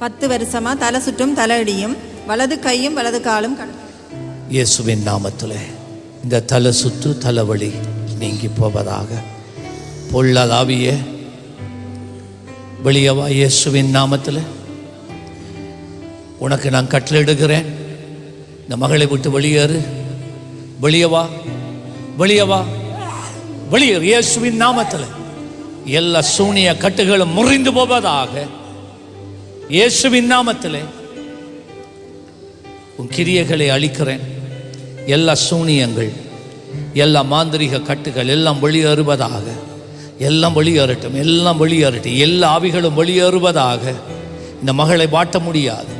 10 வருஷமா தலை சுற்றும் தலையடியும் வலது கையும் வலது காலும். இயேசுவின் நாமத்தில் இந்த தலை சுற்று தலைவலி நீங்கி போவதாக. பொல்லாதாவியே வெளியவா, இயேசுவின் நாமத்தில் உனக்கு நான் கட்டளையிடுகிறேன். இந்த மகளை விட்டு வெளியேறு, வெளியவா, வெளியவா, வெளியேறு. இயேசுவின் நாமத்தில் எல்லா சூனிய கட்டுகளும் முறிந்து போவதாக. இயேசுவின் நாமத்தில் உன் கிரியைகளை அழிக்கிறேன். எல்லா சூனியங்கள், எல்லா மாந்திரிக கட்டுகள் எல்லாம் வெளியேறுவதாக. எல்லாம் வெளியேறட்டும், எல்லாம் வெளியேறட்டும். எல்லா ஆவிகளும் வெளியேறுவதாக. இந்த மகளை வாட்ட முடியாது,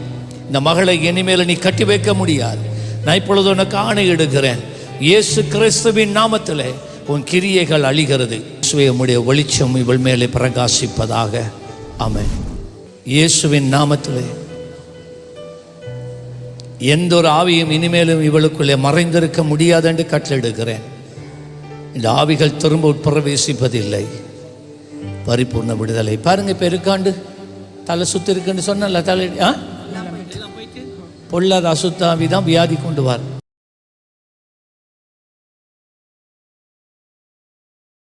இந்த மகளை இனிமேல் நீ கட்டி வைக்க முடியாது. நான் இப்பொழுது உனக்கு ஆணையிடுகிறேன், இயேசு கிறிஸ்துவின் நாமத்தில் உன் கிரியைகள் அழிகிறது. உம்முடைய வெளிச்சம் இவள் மேலே பிரகாசிப்பதாக. ஆமென். இயேசுவின் நாமத்தில் எந்த ஒரு ஆவியும் இனிமேலும் இவளுக்குள்ளே மறைந்திருக்க முடியாது என்று கட்டளையிடுகிறேன். இந்த ஆவிகள் திரும்ப உட்பிரவேசிப்பதில்லை. பரிபூர்ண விடுதலை. பாருங்க, இப்போ இருக்காண்டு தலை சுத்து இருக்குன்னு சொன்னல, தலை பொல்லாத அசுத்தாவி தான் வியாதி கொண்டு வார்.